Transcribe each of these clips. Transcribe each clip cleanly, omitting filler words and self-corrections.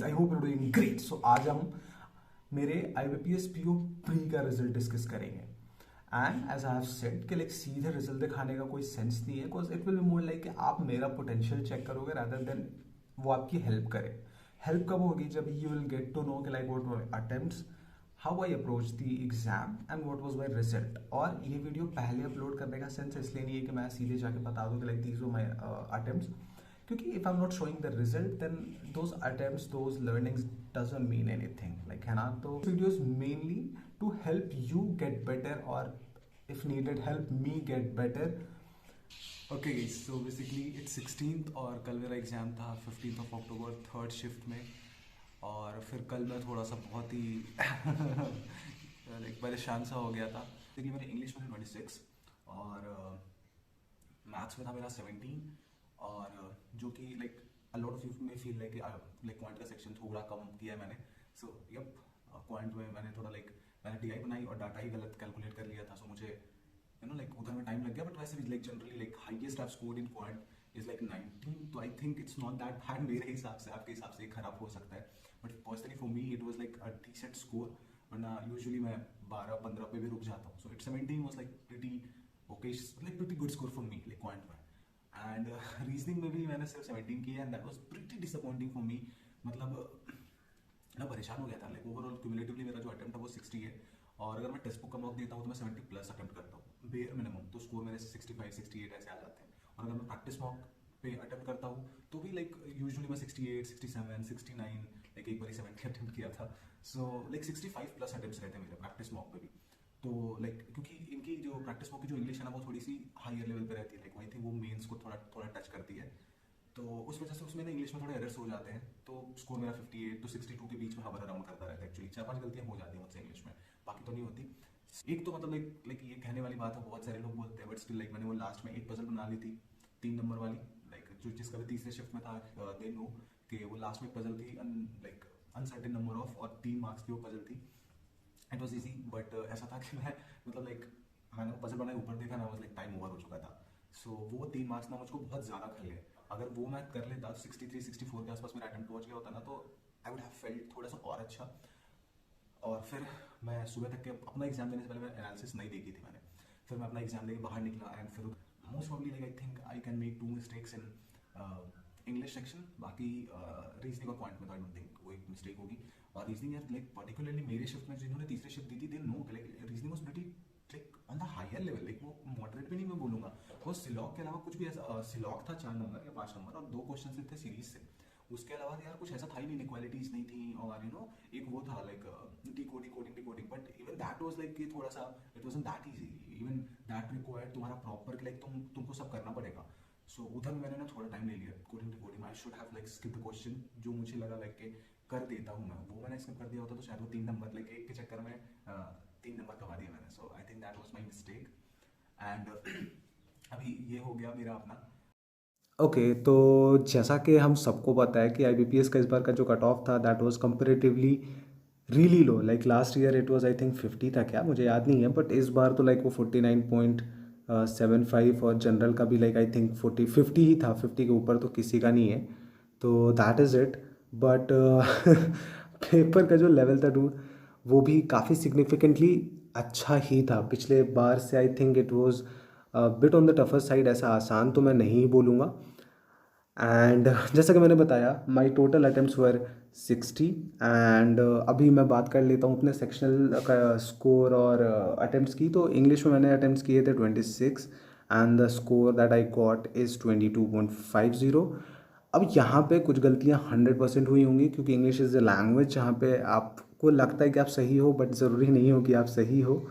Guys, I hope you are doing great. So आज हम मेरे IBPS PO प्री का रिजल्ट डिस्कस करेंगे। And as I have said कि लाइक सीधे रिजल्ट दिखाने का कोई सेंस नहीं है, because it will be more like कि आप मेरा पोटेंशियल चेक करोगे रादर देन वो आपकी हेल्प करे। हेल्प कब होगी? जब you will get to know कि like whatever attempts, how I approach the exam and what was my result. और ये वीडियो पहले अपलोड करने का सेंस इसलिए नहीं है कि मैं सीधे जाके बता दूं कि like these were my attempts, क्योंकि if I'm not showing the result then those attempts, those learnings doesn't mean anything, like है ना। तो videos mainly to help you get better or if needed help me get better. Okay guys, so basically it's 16th और कल मेरा exam था 15th of October third shift में। और फिर कल मैं थोड़ा सा बहुत ही लाइक परेशान सा हो गया था, क्योंकि मैंने इंग्लिश में 26 और मैथ्स में था मेरा 17। और जो कि like a lot of you में फील लाइक क्वांट का सेक्शन थोड़ा कम किया है मैंने। सो यप, क्वांट में मैंने थोड़ा मैंने टीआई बनाई और डाटा ही गलत कैलकुलेट कर लिया था। सो मुझे उधर में टाइम लग गया। बट वैसे भी generally highest I scored in quant is 19, तो I think it's not that bad मेरे हिसाब से। आपके हिसाब से खराब हो सकता है, but personally for me it was a decent score. वरना यूजुअली मैं 12-15 पे भी रुक जाता हूँ। So it 17 was pretty okay, pretty good score for me quant में। एंड रीजनिंग में भी मैंने सिर्फ 17 किया, and that was pretty disappointing for me. मैं परेशान हो गया था। ओवरऑल क्यूमुलेटिवली मेरा जो अटेम्प्ट है वो 60 है, और अगर मैं टेक्स्ट बुक का मॉक देता हूँ तो मैं 70 प्लस अटेम्प्ट करता हूँ बेयर मिनिमम, तो स्कोर मेरे 65-68 ऐसे आ जाते हैं। और अगर मैं प्रैक्टिस मॉक पे अटेम्प्ट करता हूँ तो भी यूजुअली मैं 68, 67, 69, एक बार 70 अटेम्प्ट किया था। सो 65 प्लस अटेम्प्ट्स रहते हैं मेरे प्रैक्टिस मॉक पे भी। तो क्योंकि इनकी जो प्रैक्टिस मॉक की जो इंग्लिश है ना वो थोड़ी सी हायर लेवल पे रहती है, आई थिंक वो मेंस को थोड़ा टच करती है। तो उस वजह से उसमें ना इंग्लिश में थोड़े एरर्स हो जाते हैं, तो स्कोर मेरा 58 to 62 के बीच में हवर अराउंड करता रहता है। एक्चुअली 4-5 गलतियां हो जाती हैं मुझसे इंग्लिश में, बाकी तो नहीं होती। एक तो ये कहने वाली बात है, बहुत सारे लोग बोलते हैं, बट स्टिल मैंने वो लास्ट में एक पजल बना ली थी 3 नंबर वाली, जो जिसका भी तीसरे शिफ्ट में था। दे नो कि वो लास्ट में पजल थी अनसर्टेन नंबर ऑफ, और 3 मार्क्स की वो पजल थी। इट वॉज ईजी, बट ऐसा था कि मैं मैंने वो पजल बनाया, ऊपर देखा ना, वाज टाइम ओवर हो चुका था। सो वो 3 मार्क्स ना मुझको बहुत ज़्यादा खा गए। अगर वो मैं कर लेता 63-64 के आसपास मेरा अटेम्प्ट पहुंच गया होता ना, तो आई वुड हैव फेल्ट थोड़ा सा और अच्छा। और फिर मैं सुबह तक के अपना एग्जाम देने से पहले मैंने एनालिसिस नहीं देखी थी मैंने। फिर मैं अपना एग्जाम देके बाहर निकला, एंड फिर most probably I think I can make 2 mistakes in English section. बाकी रीजनिंग और पॉइंट में तो आई डोंट थिंक वो एक मिस्टेक होगी। और रीजनिंग यार पर्टिकुलरली मेरे शिफ्ट में जिन्होंने तीसरे शिफ्ट दी थी, they know reasoning was pretty on the higher level. वो मॉडरेट भी नहीं मैं बोलूँगा, वो सिलॉक के अलावा कुछ भी ऐसा। सिलॉक था 4 नंबर या 5 नंबर, और 2 क्वेश्चन थे सीरीज से। उसके अलावा यार कुछ ऐसा था ही नहीं, इक्वालिटीज नहीं थी, और एक वो था decoding, but even that was थोड़ा सा it wasn't that easy. Even that required तुम्हारा प्रॉपर तुमको सब करना पड़ेगा। सो उधर मैंने ना थोड़ा टाइम ले लिया coding. I should have skip the question, जो मुझे लगा के कर देता हूँ मैं, वो मैंने स्किप कर दिया होता तो शायद वो 3 नंबर एक के चक्कर में 3 नंबर कमा दिया मैंने। So I think that was my mistake, and अभी ये हो गया मेरा अपना। ओके, तो जैसा कि हम सबको पता है कि IBPS का इस बार का जो कट ऑफ था that was comparatively really low. Last year it was I think 50 था, क्या मुझे याद नहीं है, बट इस बार तो वो 49.75, और जनरल का भी आई थिंक 50 ही था। 50 के ऊपर तो किसी का नहीं है, तो that is it. But paper का जो लेवल था डूड, वो भी काफ़ी सिग्निफिकेंटली अच्छा ही था पिछले बार से। I think it was bit on the tougher side. ऐसा आसान तो मैं नहीं बोलूँगा। एंड जैसा कि मैंने बताया, my total attempts were 60। And अभी मैं बात कर लेता हूँ अपने सेक्शनल का स्कोर और अटेम्प्ट्स की। तो इंग्लिश में मैंने अटेम्प्ट्स किए थे 26, and the score that I got is 22.50। अब यहाँ पे कुछ गलतियाँ 100% हुई होंगी, क्योंकि इंग्लिश इज़ अ लैंग्वेज जहाँ पे आपको लगता है कि आप सही हो, बट ज़रूरी नहीं हो कि आप सही हो,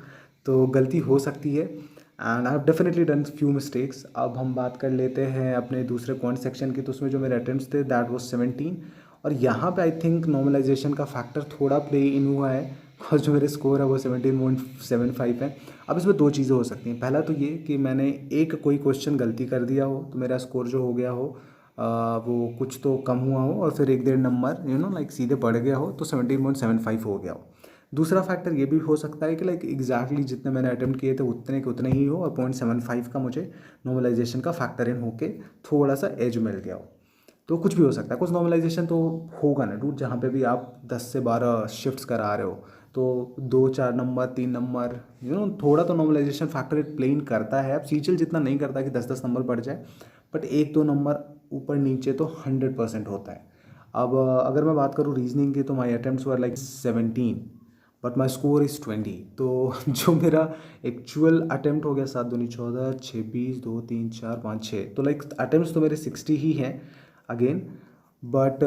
तो गलती हो सकती है। And I have definitely done few mistakes. अब हम बात कर लेते हैं अपने दूसरे क्वांट सेक्शन की। तो उसमें जो मेरे अटेम्प्ट्स थे दैट वाज 17, और यहाँ पे आई थिंक नॉर्मलाइजेशन का फैक्टर थोड़ा प्ले इन हुआ है, और जो मेरे स्कोर है वो 17.75 है। अब इसमें 2 चीज़ें हो सकती हैं। पहला तो ये कि मैंने एक कोई क्वेश्चन गलती कर दिया हो, तो मेरा स्कोर जो हो गया हो वो कुछ तो कम हुआ हो, और फिर 1-1.5 नंबर सीधे बढ़ गया हो, तो 17.75 हो गया हो। दूसरा फैक्टर ये भी हो सकता है कि एग्जैक्टली जितने मैंने अटेम्प्ट किए थे उतने के उतने ही हो, और 0.75 का मुझे नॉर्मलाइजेशन का फैक्टर इन होके थोड़ा सा एज मिल गया हो। तो कुछ भी हो सकता है, कुछ नॉर्मलाइजेशन तो होगा ना डूड, जहाँ पे भी आप 10 से 12 शिफ्ट्स करा रहे हो तो 2-4 नंबर 3 नंबर थोड़ा तो normalization factor it play in करता है। अब सीचल जितना नहीं करता कि 10-10 नंबर बढ़ जाए, बट 1-2 नंबर ऊपर नीचे तो 100% होता है। अब अगर मैं बात करूँ रीजनिंग की, तो my attempts were like 17 but my score is 20। तो जो मेरा एक्चुअल अटेम्प्ट हो गया 7 दूनी 14, 6 20 2 3 4 5 6, तो लाइक अटेम्प्ट्स तो मेरे 60 ही हैं अगेन। बट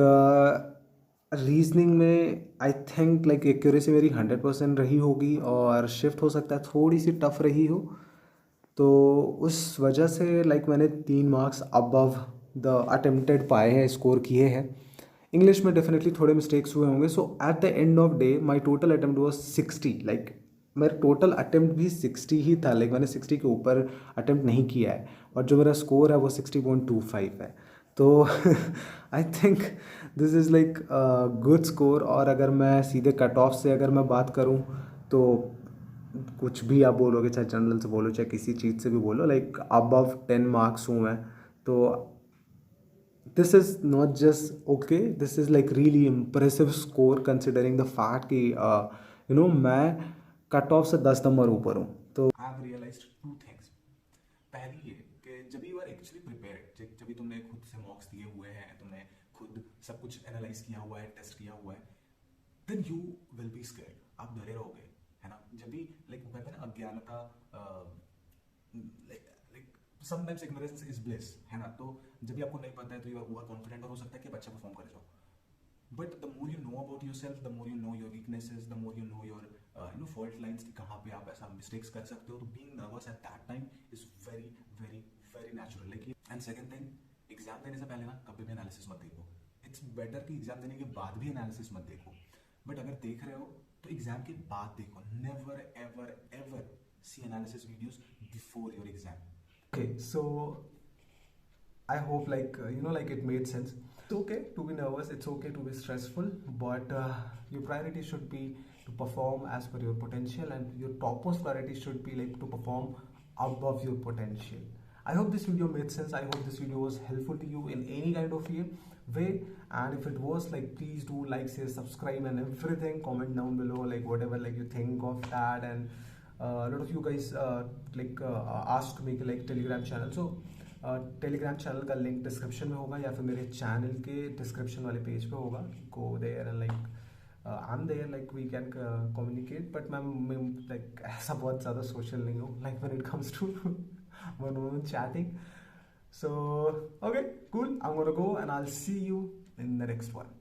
रीजनिंग में आई थिंक लाइक एक्यूरेसी मेरी 100% रही होगी, और शिफ्ट हो सकता है थोड़ी सी टफ रही हो, तो उस वजह से लाइक मैंने 3 मार्क्स अबव द अटेम्प्टेड पाए हैं, स्कोर किए हैं। इंग्लिश में डेफिनेटली थोड़े मिस्टेक्स हुए होंगे। So at the end of day my total attempt was 60, like मेरा टोटल अटेम्प्ट भी 60 ही था, लाइक मैंने 60 के ऊपर अटेम्प्ट नहीं किया है, और जो मेरा स्कोर है वो 60.25 है। तो I think this is like good score. और अगर मैं सीधे कट ऑफ से अगर मैं बात करूँ, तो कुछ भी आप बोलोगे, चाहे जनरल से बोलो चाहे किसी चीज़ से भी बोलो, लाइक अबव 10 मार्क्स हूँ मैं। तो this is not just okay, this is like really impressive score considering the fact कि मैं कट ऑफ से 10 नंबर ऊपर हूँ। तो I have realized two things. पहली ये कि जब यू आर एक्चुअली प्रिपेयर्ड, जब भी तुमने खुद से मॉक्स दिए हुए हैं, तुमने खुद सब कुछ एनालाइज किया हुआ है, टेस्ट किया हुआ है, then you will be scared, आप डरे रहोगे, है ना। जब भी लाइक कहते हैं ना अज्ञानता, like like sometimes ignorance is bliss, है ना। तो जब भी आपको नहीं पता है तो यू आर ओवर कॉन्फिडेंट, और हो सकता है कि आप अच्छा परफॉर्म कर जाओ। But the more you know about your self, the more you know your weaknesses, the more you know your fault lines, कि कहाँ पे आप ऐसा मिस्टेक्स कर सकते हो। तो being nervous at that time is very very very natural. Like and second thing, exam देने से पहले ना कभी भी एनालिसिस मत देखो। इट्स बेटर कि एग्जाम देने के बाद भी एनालिसिस मत देखो, बट अगर देख रहे हो तो एग्जाम के बाद देखो। Never ever ever C analysis videos before your exam. okay, so I hope like it made sense. It's okay to be nervous, it's okay to be stressful, but your priority should be to perform as per your potential, and your topmost priority should be like to perform above your potential. I hope this video made sense. I hope this video was helpful to you in any kind of way, and if it was, like, please do like, share, subscribe and everything. Comment down below like whatever like you think of that. And a lot of you guys asked to make a like Telegram channel, so Telegram channel का link description में होगा, या फिर मेरे channel के description वाले page पे होगा। Go there and like I am there, like we can communicate. But मैं लाइक ऐसा बहुत ज़्यादा सोशल नहीं हूँ, like when it comes to one chatting. So okay, cool, I am gonna go and I will see you in the next one.